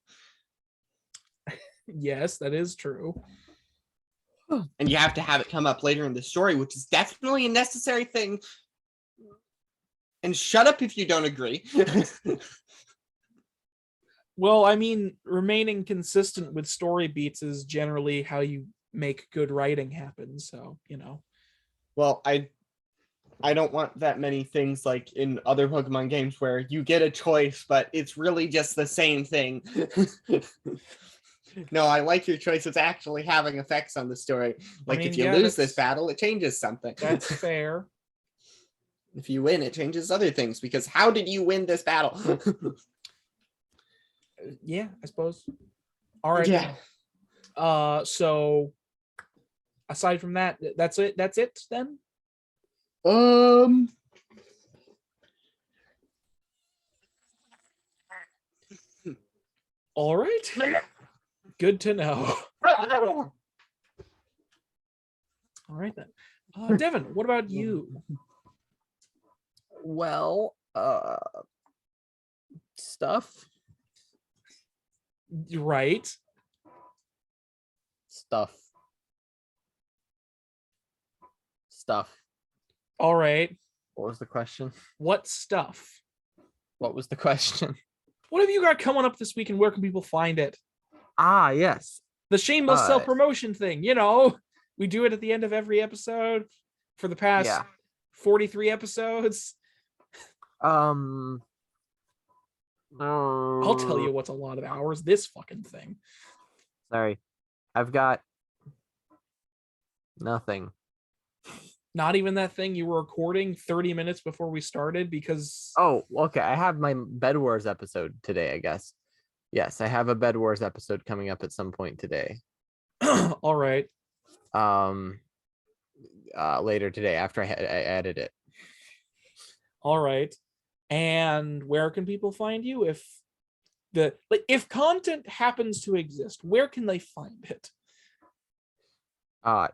Yes, that is true. And you have to have it come up later in the story, which is definitely a necessary thing. And shut up if you don't agree. Well, I mean, remaining consistent with story beats is generally how you make good writing happen. So, you know. Well, I don't want that many things like in other Pokemon games where you get a choice, but it's really just the same thing. No, I like your choice. It's actually having effects on the story. Like, if you lose this battle, it changes something. That's fair. If you win, it changes other things, because how did you win this battle? Yeah, I suppose. All right. Yeah. So aside from that, that's it. That's it then? All right. Good to know. All right then. Devin, what about you? Well, stuff. Right. Stuff. All right. What was the question? What stuff? What was the question? What have you got coming up this week, and where can people find it? Ah, yes. The shameless self-promotion thing. You know, we do it at the end of every episode for the past 43 episodes. I'll tell you what's a lot of hours. This fucking thing. Sorry. I've got nothing. Not even that thing you were recording 30 minutes before we started because... Oh, okay. I have my Bed Wars episode today, I guess. Yes, I have a Bed Wars episode coming up at some point today. All right. Later today after I added it. All right. And where can people find you if content happens to exist? Where can they find it?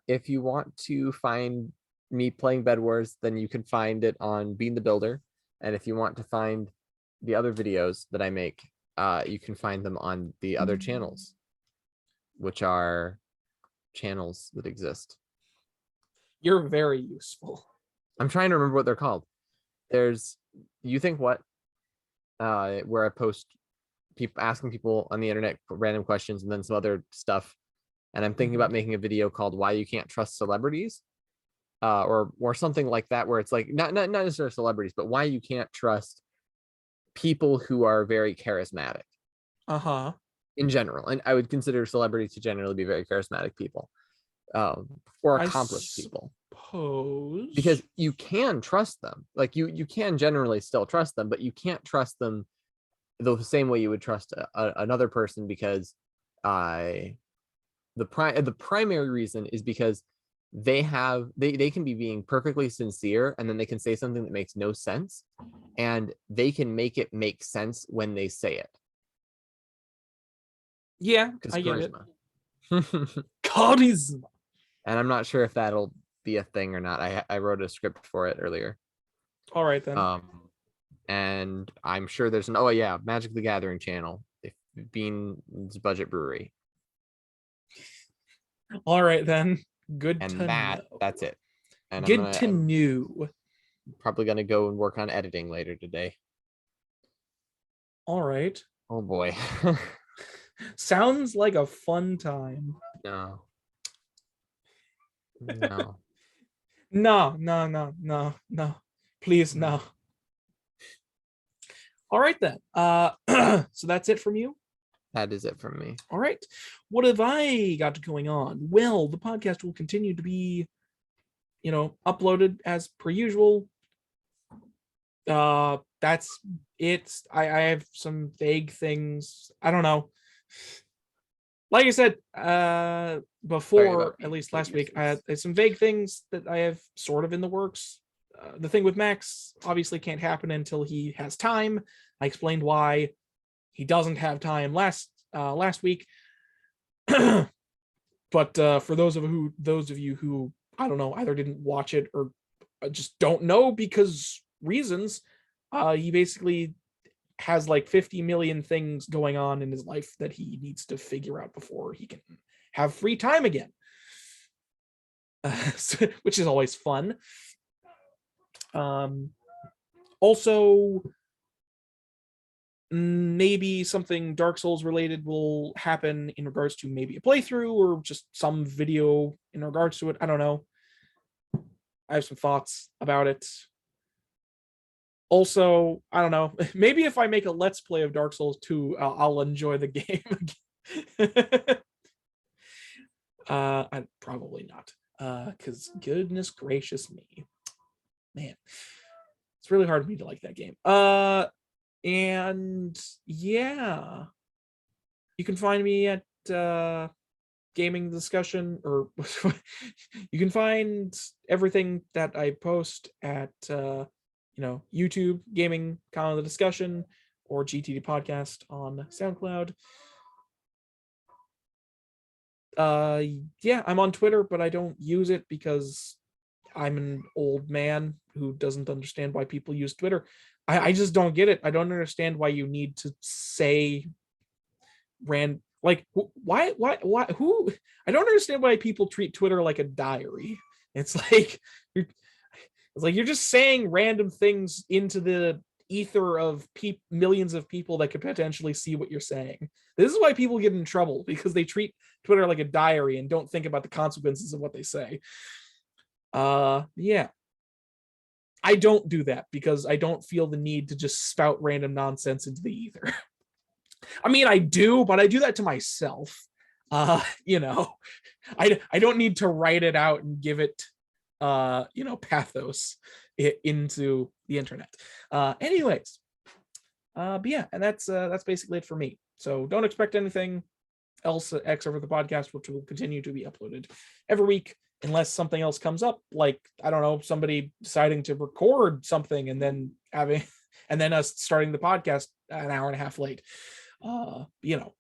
If you want to find me playing Bed Wars, then you can find it on Bean the Builder. And if you want to find the other videos that I make, you can find them on the other channels, which are channels that exist. You're very useful. I'm trying to remember what they're called. There's You Think What, where I post people asking people on the internet random questions, and then some other stuff. And I'm thinking about making a video called Why You Can't Trust Celebrities, or something like that, where it's like not necessarily celebrities, but why you can't trust people who are very charismatic. In general. And I would consider celebrities to generally be very charismatic people, or accomplished people. Because you can trust them. Like you can generally still trust them, but you can't trust them the same way you would trust another person, because the primary reason is because they can be being perfectly sincere, and then they can say something that makes no sense, and they can make it make sense when they say it. Yeah, I get it. Charisma. And I'm not sure if that'll be a thing or not. I wrote a script for it earlier. All right then. And I'm sure there's Magic the Gathering channel, if Bean's Budget Brewery. All right then. Good and to know. That's it. And Good to know. Probably gonna go and work on editing later today. All right. Oh boy. Sounds like a fun time. No. No. Please, no. All right then. So that's it from you? That is it from me. All right. What have I got going on? Well, the podcast will continue to be, uploaded as per usual. That's it. I have some vague things. I don't know. Like I said, before, at least last week, I had some vague things that I have sort of in the works. The thing with Max obviously can't happen until he has time. I explained why he doesn't have time last week. But for those of you who, I don't know, either didn't watch it or just don't know because reasons, he basically has like 50 million things going on in his life that he needs to figure out before he can have free time again, which is always fun. Also, maybe something Dark Souls related will happen in regards to maybe a playthrough or just some video in regards to it. I don't know. I have some thoughts about it. Also, I don't know. Maybe if I make a Let's Play of Dark Souls 2, I'll enjoy the game again. I probably not. Because goodness gracious me. Man. It's really hard for me to like that game. And yeah. You can find me at Gaming Discussion, or you can find everything that I post at YouTube, Gaming Kind of the Discussion, or GTD Podcast on SoundCloud. I'm on Twitter, but I don't use it because I'm an old man who doesn't understand why people use Twitter. I just don't get it. I don't understand why you need to say why who I don't understand why people treat Twitter like a diary. It's like you're just saying random things into the ether of millions of people that could potentially see what you're saying. This is why people get in trouble, because they treat Twitter like a diary and don't think about the consequences of what they say. I don't do that because I don't feel the need to just spout random nonsense into the ether. I mean, I do, but I do that to myself. I don't need to write it out and give it pathos into the internet. Anyways, but yeah, and that's basically it for me. So don't expect anything else except for the podcast, which will continue to be uploaded every week unless something else comes up, like, I don't know, somebody deciding to record something and then us starting the podcast an hour and a half late.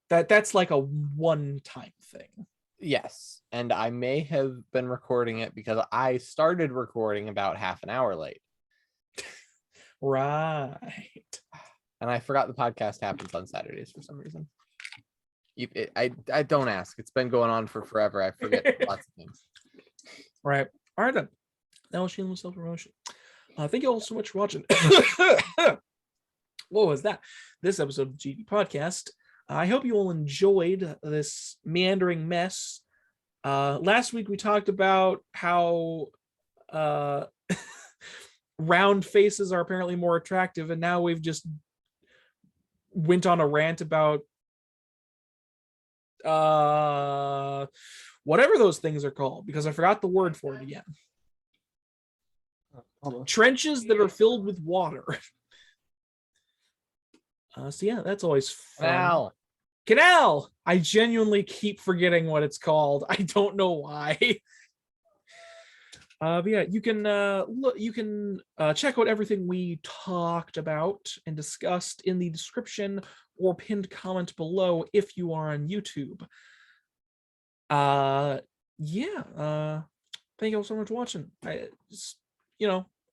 That's like a one-time thing. Yes, and I may have been recording it because I started recording about half an hour late, Right. and I forgot the podcast happens on Saturdays for some reason. I don't ask. It's been going on for forever. I forget lots of things. Right. All right then. That was shameless self-promotion. Thank you all so much for watching. What was that? This episode of the GTD Podcast. I hope you all enjoyed this meandering mess. Last week we talked about how round faces are apparently more attractive, and now we've just went on a rant about whatever those things are called, because I forgot the word for it again. Trenches that are filled with water. So yeah, that's always fun. Canal. I genuinely keep forgetting what it's called. I don't know why. But yeah, you can look. You can check out everything we talked about and discussed in the description or pinned comment below if you are on YouTube. Yeah. Thank you all so much for watching.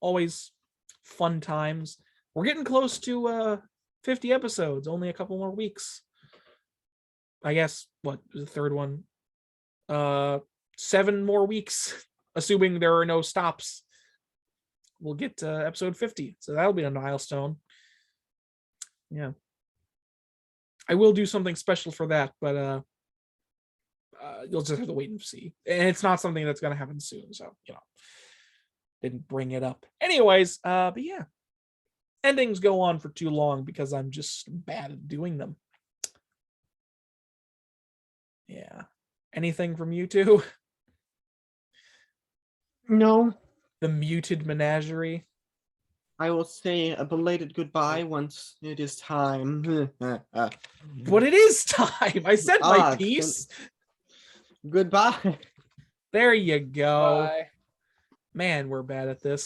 Always fun times. We're getting close to 50 episodes. Only a couple more weeks. I guess what the third one? 7 more weeks, assuming there are no stops. We'll get to episode 50, so that'll be a milestone. Yeah, I will do something special for that, but you'll just have to wait and see. And it's not something that's going to happen soon, so didn't bring it up. Anyways, but yeah, endings go on for too long because I'm just bad at doing them. Yeah. Anything from you two? No. The muted menagerie. I will say a belated goodbye once it is time. But it is time. I said my piece. Goodbye. There you go. Bye. Man, we're bad at this.